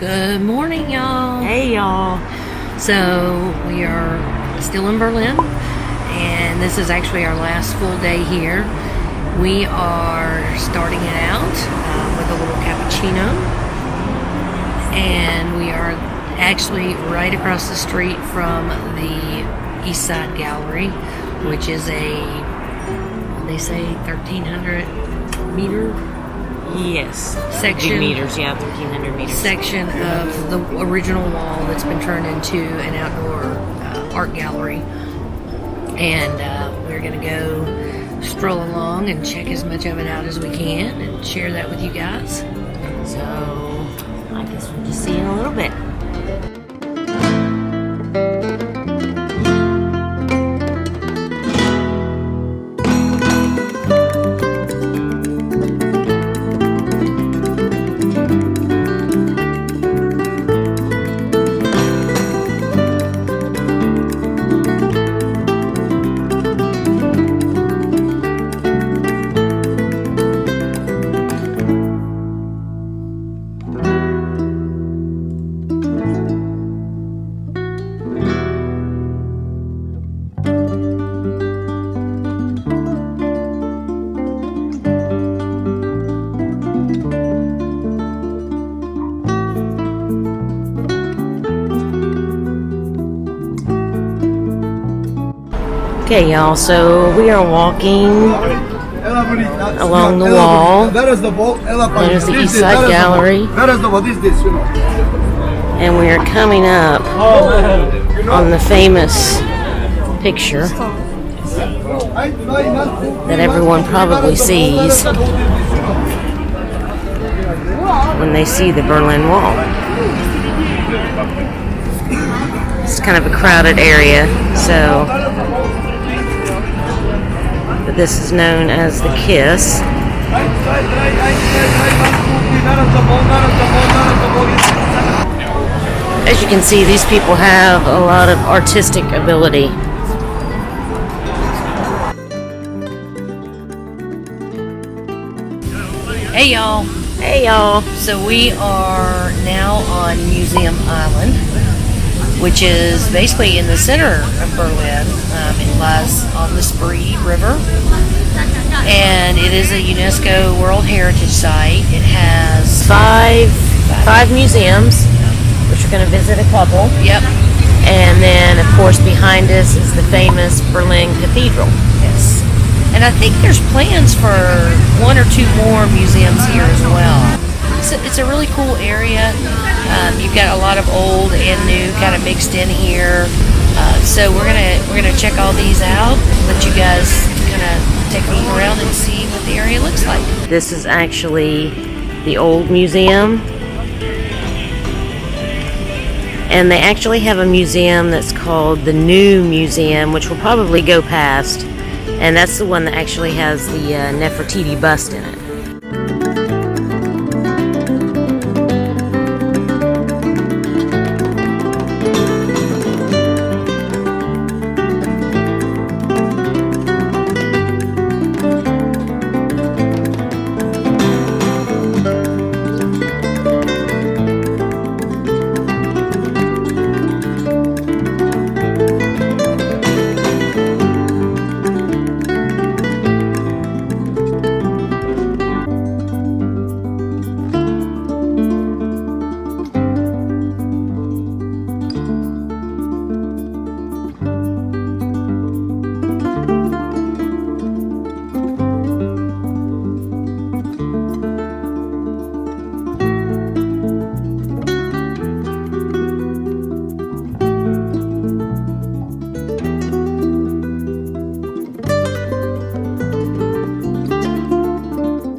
Good morning, y'all. Hey, y'all. So we are still in Berlin, and this is actually our last full day here. We are starting it out with a little cappuccino, and we are actually right across the street from the East Side Gallery, which is they say 1,300 meter. Yes. Section. Meters, yeah, 1,300 meters. Section of the original wall that's been turned into an outdoor art gallery. And we're going to go stroll along and check as much of it out as we can and share that with you guys. So, I guess we'll just see you in a little bit. Okay, y'all, so we are walking along the wall. There's the East Side Gallery. And we are coming up on the famous picture that everyone probably sees when they see the Berlin Wall. It's kind of a crowded area, so this is known as the Kiss. As you can see, these people have a lot of artistic ability. Hey, y'all. Hey, y'all. So we are now on Museum Island, which is basically in the center of Berlin. It lies on the Spree River, and it is a UNESCO World Heritage Site. It has five museums, which we're going to visit a couple. Yep. And then, of course, behind us is the famous Berlin Cathedral. Yes. And I think there's plans for one or two more museums here as well. It's a really cool area. You've got a lot of old and new kind of mixed in here. So we're gonna check all these out. Let you guys kind of take a look around and see what the area looks like. This is actually the old museum, and they actually have a museum that's called the New Museum, which we'll probably go past, and that's the one that actually has the Nefertiti bust in it.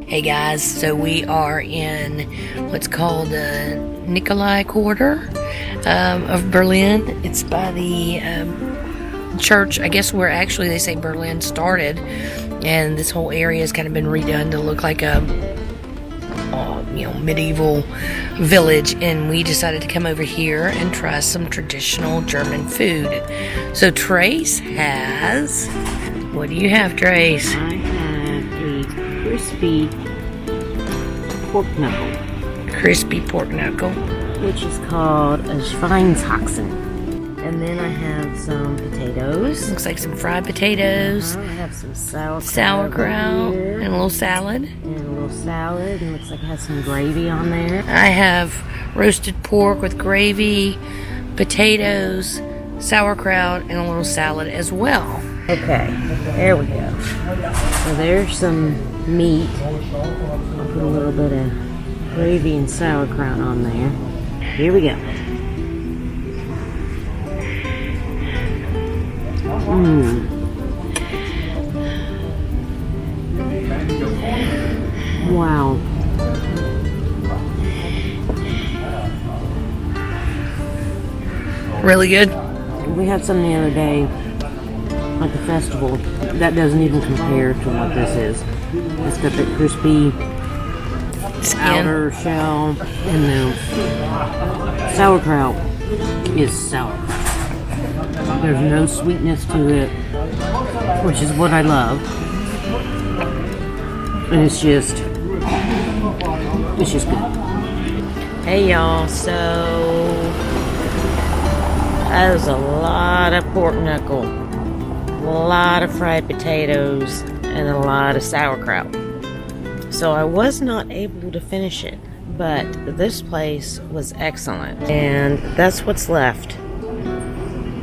Hey guys, so we are in what's called the Nikolai Quarter of Berlin. It's by the church, I guess, where actually they say Berlin started, and this whole area has kind of been redone to look like a medieval village, and we decided to come over here and try some traditional German food. So Trace has, what do you have, Trace? I have a crispy pork knuckle. Crispy pork knuckle. which is called a Schweinshaxen. And then I have some potatoes. Looks like some fried potatoes. I have some sauerkraut, and a little salad. And looks like it has some gravy on there. I have roasted pork with gravy, potatoes, sauerkraut, and a little salad as well. Okay, there we go. So there's some meat. I'll put a little bit of gravy and sauerkraut on there. Here we go. Wow. Really good. We had some the other day at the festival. That doesn't even compare to what this is. It's got that crispy outer shell, and the sauerkraut is sauerkraut. There's no sweetness to it, which is what I love. And it's just good. Hey y'all, so that was a lot of pork knuckle, a lot of fried potatoes, and a lot of sauerkraut. So I was not able to finish it, but this place was excellent, and that's what's left.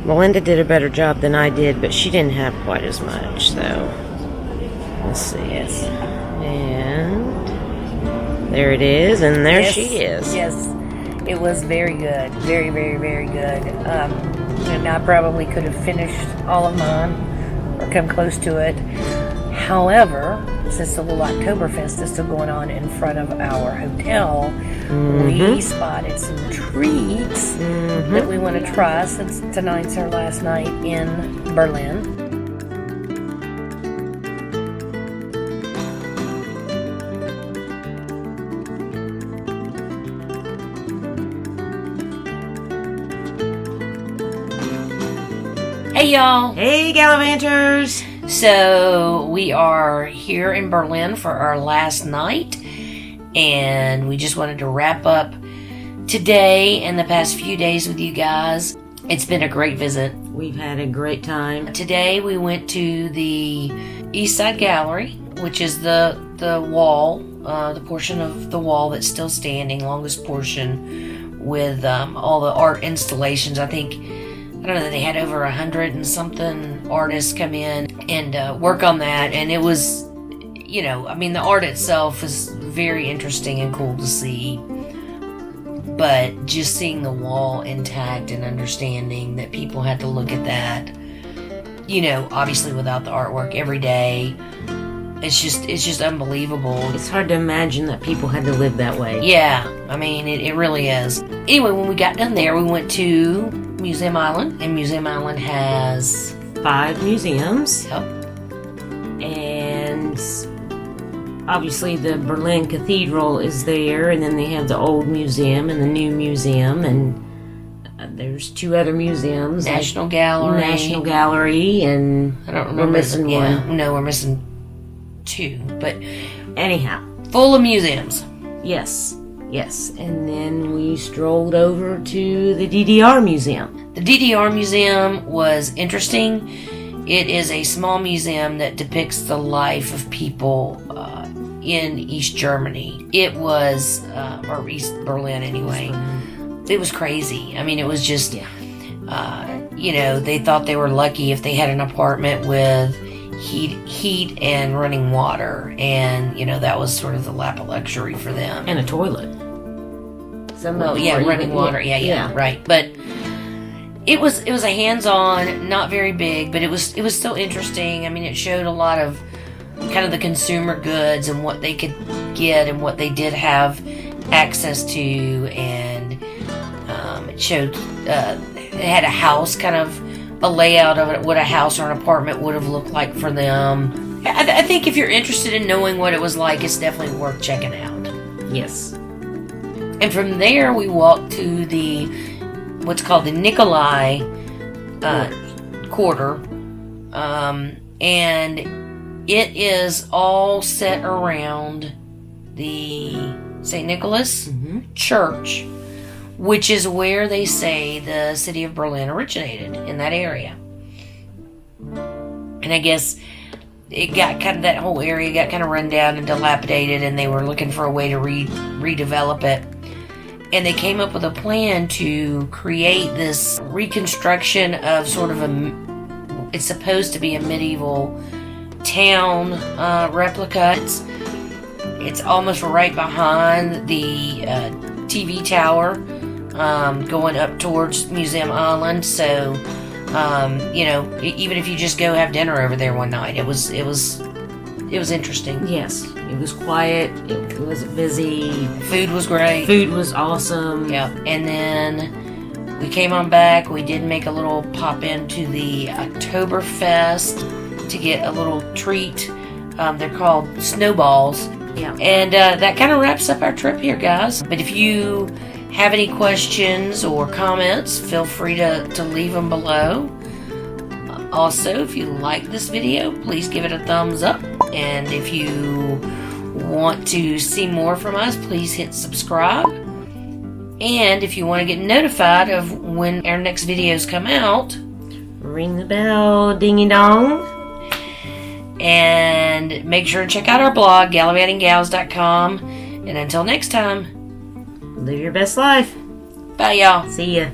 Melinda did a better job than I did, but she didn't have quite as much, so let's see. Yes. And there it is, and there she is. Yes, it was very good. Very, very, very good. And I probably could have finished all of mine or come close to it. However, since the little Oktoberfest is still going on in front of our hotel, we spotted some treats that we want to try since tonight's our last night in Berlin. Hey y'all. Hey, Gallivanters! So we are here in Berlin for our last night, and we just wanted to wrap up today and the past few days with you guys. It's been a great visit. We've had a great time. Today we went to the East Side Gallery, which is the wall, the portion of the wall that's still standing, longest portion, with all the art installations. I don't know, they had over 100 and something artists come in and work on that. And it was, the art itself is very interesting and cool to see. But just seeing the wall intact and understanding that people had to look at that, obviously without the artwork every day, it's just unbelievable. It's hard to imagine that people had to live that way. Yeah, it really is. Anyway, when we got done there, we went to Museum Island, and Museum Island has 5 museums. Yep. And obviously the Berlin Cathedral is there, and then they have the old museum and the new museum, and there's 2 other museums. National Gallery, and I don't remember. We're missing one. No, we're missing 2, but anyhow, full of museums. Yes. And then we strolled over to the DDR Museum. The DDR Museum was interesting. It is a small museum that depicts the life of people in East Germany. It was, or East Berlin anyway. It was crazy. It was just, they thought they were lucky if they had an apartment with heat and running water, and that was sort of the lap of luxury for them. And a toilet. Running water. Yeah, right. But it was a hands-on, not very big, but it was still interesting. It showed a lot of kind of the consumer goods and what they could get and what they did have access to, and it showed it had a house, kind of a layout of it, what a house or an apartment would have looked like for them. I think if you're interested in knowing what it was like, it's definitely worth checking out. Yes. And from there, we walked to what's called the Nikolai Quarter, and it is all set around the St. Nicholas Church, which is where they say the city of Berlin originated, in that area. And I guess it got kind of, that whole area got kind of run down and dilapidated, and they were looking for a way to redevelop it. And they came up with a plan to create this reconstruction of sort of it's supposed to be a medieval town replica. It's almost right behind the TV tower, going up towards Museum Island. So, even if you just go have dinner over there one night, it was interesting. Yes, it was quiet. It was busy. Food was great. Food was awesome. Yeah, and then we came on back. We did make a little pop into the Oktoberfest to get a little treat. They're called snowballs. Yeah. And that kind of wraps up our trip here, guys. But if you have any questions or comments, feel free to leave them below. Also, if you like this video, please give it a thumbs up. And if you want to see more from us, please hit subscribe. And if you want to get notified of when our next videos come out, ring the bell, dingy dong. And make sure to check out our blog, gallivantinggals.com. And until next time, Live your best life. bye, y'all. See ya.